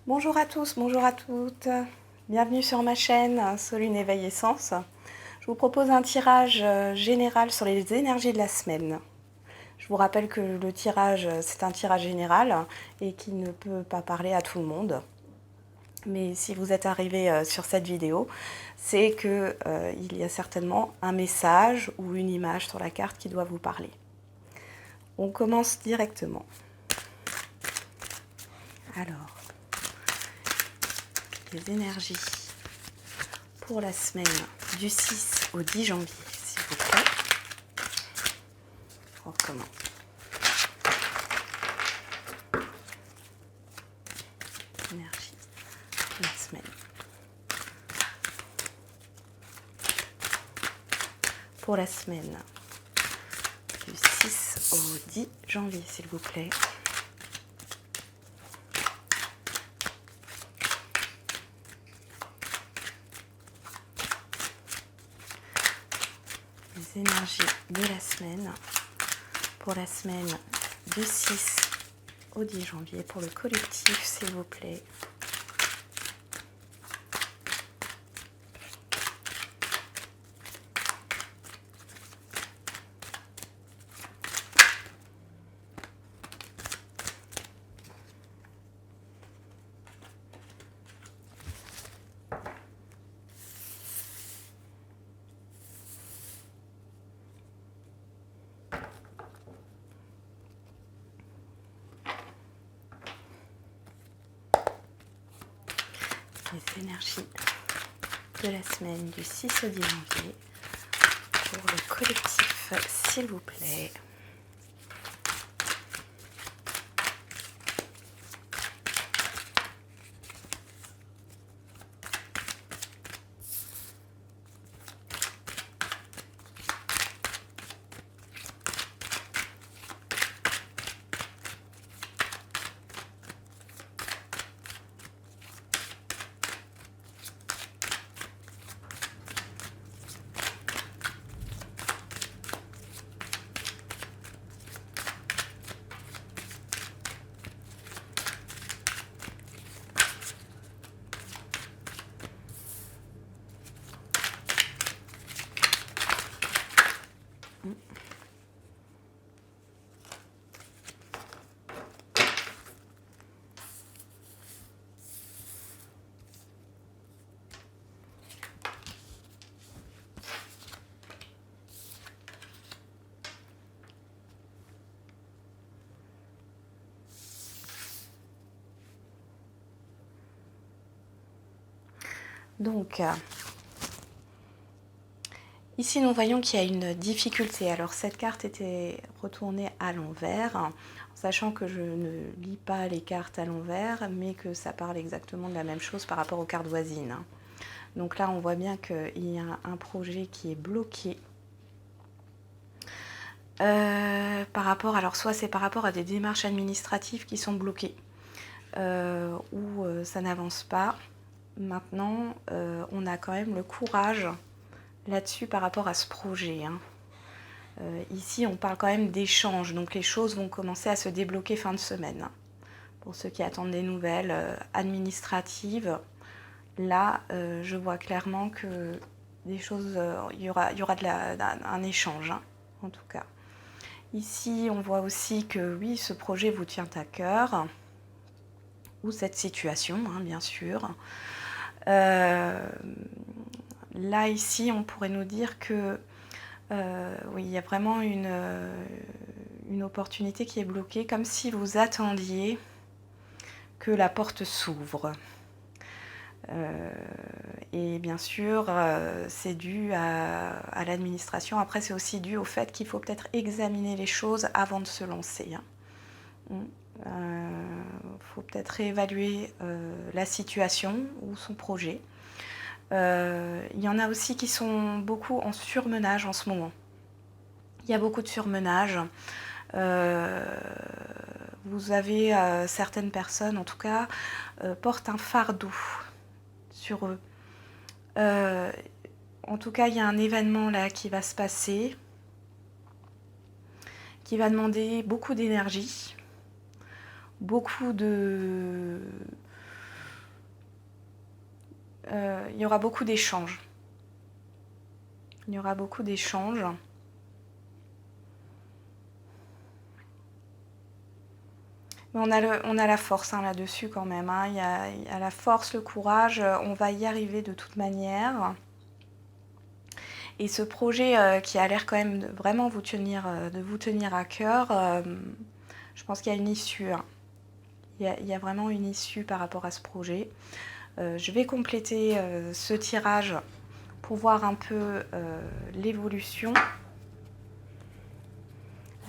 Bonjour à tous, bonjour à toutes. Bienvenue sur ma chaîne Solune Éveil Essence. Je vous propose un tirage général sur les énergies de la semaine. Je vous rappelle que le tirage, c'est un tirage général et qui ne peut pas parler à tout le monde. Mais si vous êtes arrivé sur cette vidéo, c'est que il y a certainement un message ou une image sur la carte qui doit vous parler. On commence directement. Alors, les énergies pour la semaine du 6 au 10 janvier, s'il vous plaît. On recommence. Énergie de la semaine. Pour la semaine du 6 au 10 janvier, s'il vous plaît. Les énergies de la semaine. Pour la semaine du 6 au 10 janvier, pour le collectif, s'il vous plaît. Les énergies de la semaine du 6 au 10 janvier pour le collectif, s'il vous plaît. Donc, ici, nous voyons qu'il y a une difficulté. Alors, cette carte était retournée à l'envers, en sachant que je ne lis pas les cartes à l'envers, mais que ça parle exactement de la même chose par rapport aux cartes voisines. Donc là, on voit bien qu'il y a un projet qui est bloqué. Par rapport, alors soit c'est par rapport à des démarches administratives qui sont bloquées, ou ça n'avance pas. Maintenant, on a quand même le courage là-dessus par rapport à ce projet. Ici, on parle quand même d'échanges, donc les choses vont commencer à se débloquer fin de semaine. Pour ceux qui attendent des nouvelles administratives, là, je vois clairement que des choses, il y aura un échange, en tout cas. Ici, on voit aussi que oui, ce projet vous tient à cœur, ou cette situation, bien sûr. Là, ici, on pourrait nous dire que oui, il y a vraiment une opportunité qui est bloquée, comme si vous attendiez que la porte s'ouvre. Et bien sûr, c'est dû à l'administration. Après, c'est aussi dû au fait qu'il faut peut-être examiner les choses avant de se lancer. Faut peut-être réévaluer la situation ou son projet. Il y en a aussi qui sont beaucoup en surmenage en ce moment. Il y a beaucoup de surmenage. Vous avez certaines personnes, en tout cas, portent un fardeau sur eux. En tout cas, il y a un événement là qui va se passer, qui va demander beaucoup d'énergie, beaucoup de y aura beaucoup d'échanges. Il y aura beaucoup d'échanges. Mais on a la force hein, là-dessus quand même. Hein. Il y a la force, le courage. On va y arriver de toute manière. Et ce projet qui a l'air quand même de vraiment de vous tenir à cœur, je pense qu'il y a une issue. Hein. Il y a vraiment une issue par rapport à ce projet. Je vais compléter ce tirage pour voir un peu l'évolution.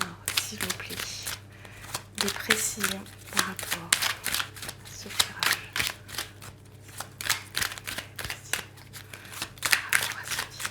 Alors, s'il vous plaît, des précisions par rapport à ce tirage. Par rapport à ce tirage.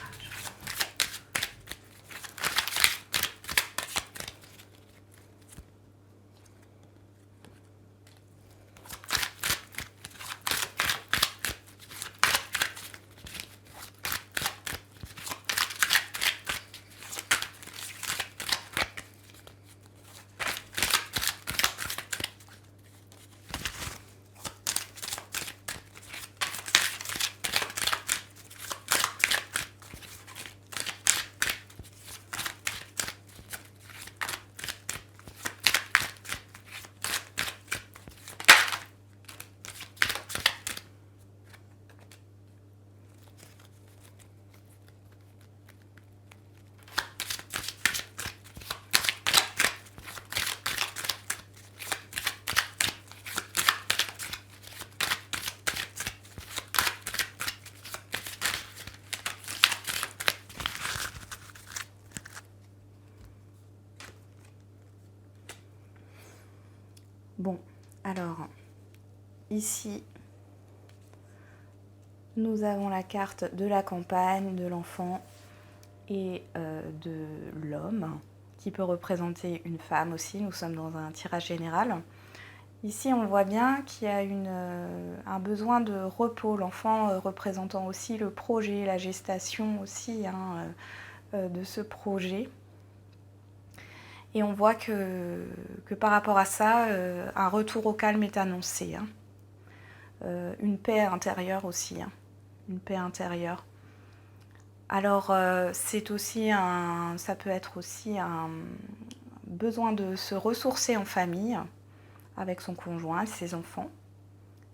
Bon, alors, ici, nous avons la carte de la campagne, de l'enfant et de l'homme, qui peut représenter une femme aussi. Nous sommes dans un tirage général. Ici, on voit bien qu'il y a un besoin de repos, l'enfant représentant aussi le projet, la gestation aussi hein, de ce projet. Et on voit que par rapport à ça, un retour au calme est annoncé. Hein. Une paix intérieure aussi, hein. Une paix intérieure. Alors, ça peut être aussi un besoin de se ressourcer en famille avec son conjoint et ses enfants,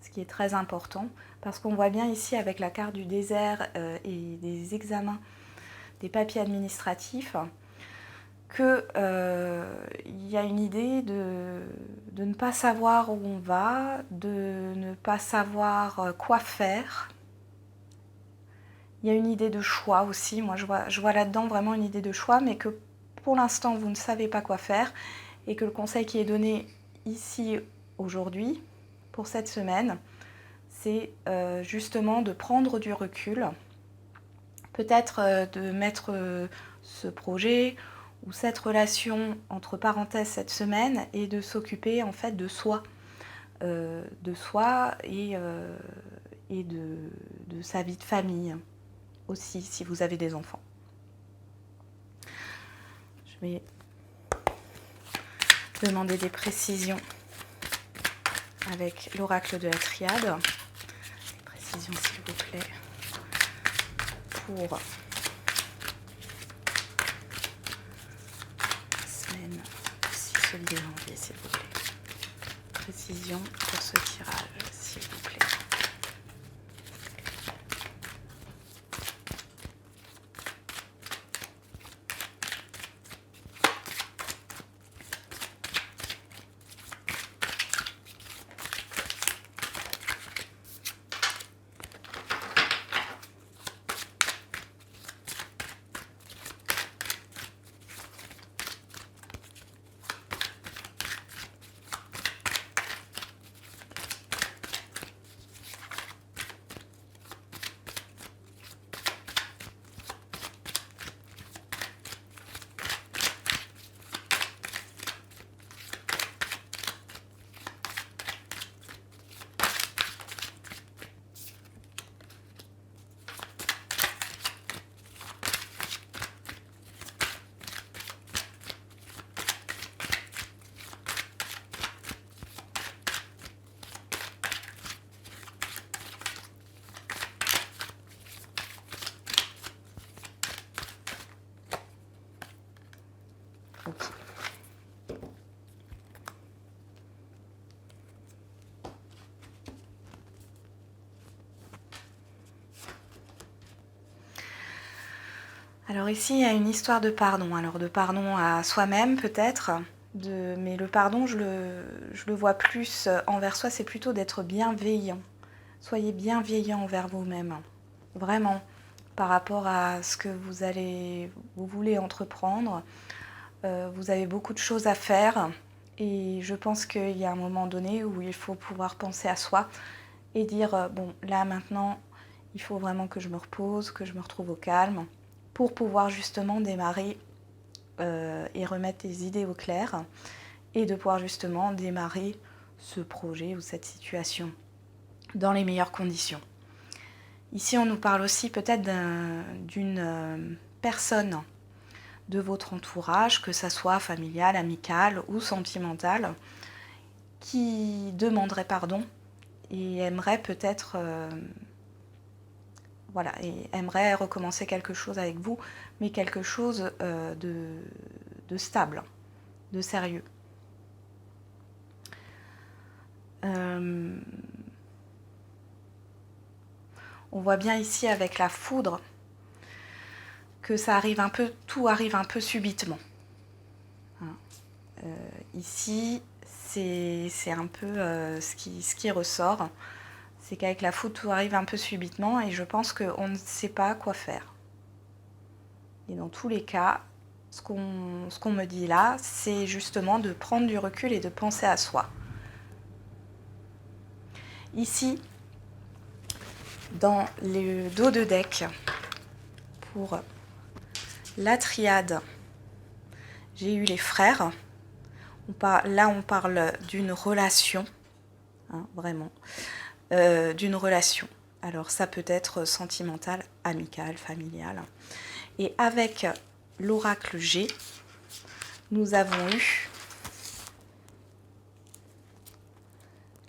ce qui est très important, parce qu'on voit bien ici avec la carte du désert et des examens, des papiers administratifs, qu'il y a une idée de ne pas savoir où on va, de ne pas savoir quoi faire. Il y a une idée de choix aussi, moi je vois là-dedans vraiment une idée de choix, mais que pour l'instant vous ne savez pas quoi faire, et que le conseil qui est donné ici aujourd'hui, pour cette semaine, c'est justement de prendre du recul, peut-être de mettre ce projet ou cette relation entre parenthèses cette semaine et de s'occuper en fait de soi et de sa vie de famille aussi, si vous avez des enfants. Je vais demander des précisions avec l'oracle de la triade. Des précisions s'il vous plaît pour la semaine du 6 janvier s'il vous plaît. Précision pour ce tirage s'il vous plaît. Alors ici, il y a une histoire de pardon. Alors de pardon à soi-même peut-être, mais le pardon, je le vois plus envers soi, c'est plutôt d'être bienveillant. Soyez bienveillant envers vous-même, vraiment, par rapport à ce que vous voulez entreprendre. Vous avez beaucoup de choses à faire et je pense qu'il y a un moment donné où il faut pouvoir penser à soi et dire bon, là maintenant, il faut vraiment que je me repose, que je me retrouve au calme pour pouvoir justement démarrer et remettre les idées au clair et de pouvoir justement démarrer ce projet ou cette situation dans les meilleures conditions. Ici, on nous parle aussi peut-être d'une personne de votre entourage, que ça soit familial, amical ou sentimental, qui demanderait pardon et aimerait peut-être et aimerait recommencer quelque chose avec vous, mais quelque chose de stable, de sérieux. On voit bien ici avec la foudre que ça arrive tout arrive un peu subitement. Ici, c'est un peu ce qui ressort, c'est qu'avec la foudre, tout arrive un peu subitement et je pense qu'on ne sait pas quoi faire. Et dans tous les cas, ce qu'on me dit là, c'est justement de prendre du recul et de penser à soi. Ici, dans le dos de deck, pour la triade, j'ai eu les frères. Là, on parle d'une relation, vraiment, d'une relation. Alors, ça peut être sentimental, amical, familial. Et avec l'oracle G, nous avons eu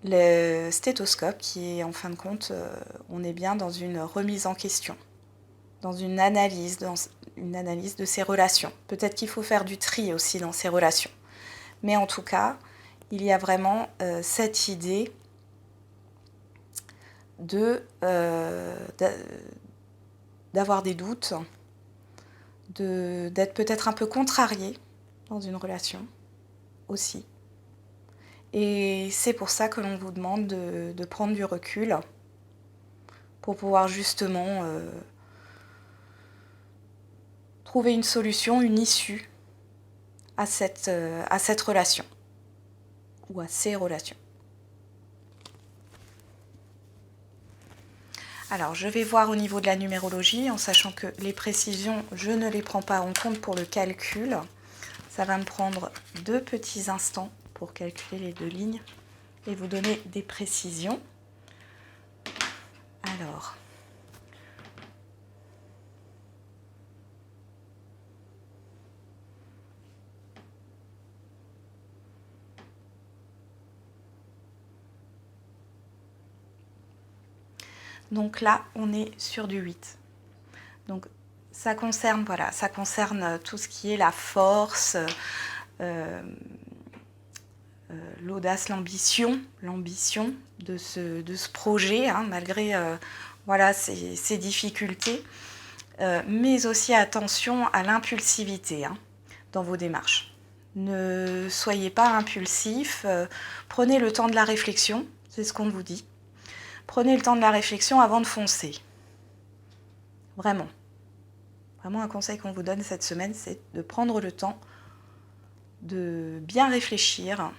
le stéthoscope qui est, en fin de compte, on est bien dans une remise en question, dans une analyse de ces relations. Peut-être qu'il faut faire du tri aussi dans ces relations. Mais en tout cas, il y a vraiment cette idée d'avoir des doutes, d'être peut-être un peu contrarié dans une relation aussi. Et c'est pour ça que l'on vous demande de prendre du recul pour pouvoir justement trouver une solution, une issue à cette relation ou à ces relations. Alors, je vais voir au niveau de la numérologie, en sachant que les précisions, je ne les prends pas en compte pour le calcul. Ça va me prendre 2 petits instants pour calculer les 2 lignes et vous donner des précisions. Alors, donc là, on est sur du 8. Donc, ça concerne tout ce qui est la force, l'audace, l'ambition de ce projet, malgré ces difficultés, mais aussi attention à l'impulsivité dans vos démarches. Ne soyez pas impulsif, prenez le temps de la réflexion, c'est ce qu'on vous dit. Prenez le temps de la réflexion avant de foncer. Vraiment. Vraiment un conseil qu'on vous donne cette semaine, c'est de prendre le temps de bien réfléchir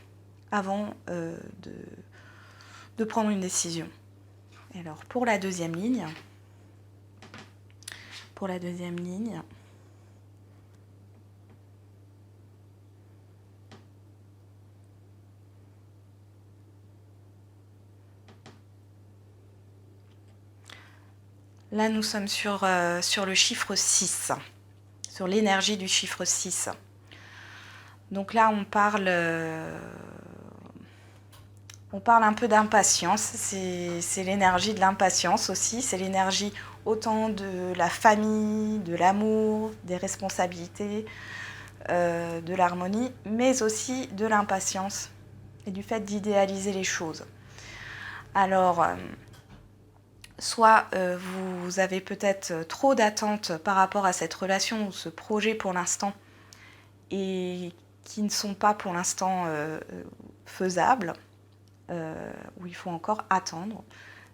avant de prendre une décision. Et alors pour la deuxième ligne, là nous sommes sur le chiffre 6, sur l'énergie du chiffre 6. Donc là on parle un peu d'impatience, c'est l'énergie de l'impatience aussi, c'est l'énergie autant de la famille, de l'amour, des responsabilités, de l'harmonie, mais aussi de l'impatience et du fait d'idéaliser les choses. Alors, soit vous avez peut-être trop d'attentes par rapport à cette relation ou ce projet pour l'instant et qui ne sont pas pour l'instant faisables, où il faut encore attendre.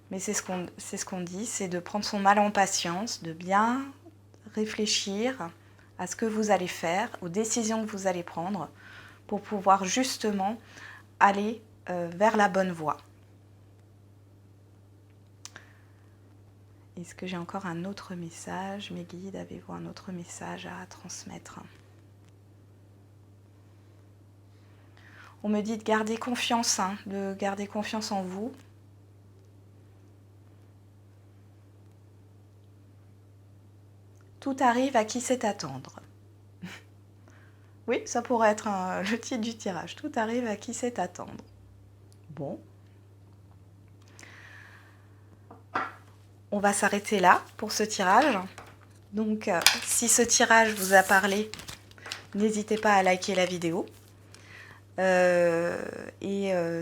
Mais c'est ce qu'on dit, c'est de prendre son mal en patience, de bien réfléchir à ce que vous allez faire, aux décisions que vous allez prendre, pour pouvoir justement aller vers la bonne voie. Est-ce que j'ai encore un autre message? Mes guides, avez-vous un autre message à transmettre? On me dit de garder confiance, de garder confiance en vous. Tout arrive à qui sait attendre. Oui, ça pourrait être le titre du tirage. Tout arrive à qui sait attendre. Bon. On va s'arrêter là pour ce tirage. Donc, si ce tirage vous a parlé, n'hésitez pas à liker la vidéo.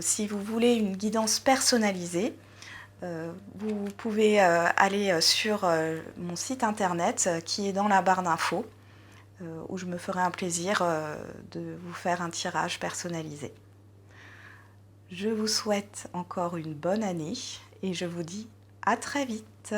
Si vous voulez une guidance personnalisée, vous pouvez aller sur mon site internet qui est dans la barre d'infos, où je me ferai un plaisir de vous faire un tirage personnalisé. Je vous souhaite encore une bonne année et je vous dis à très vite.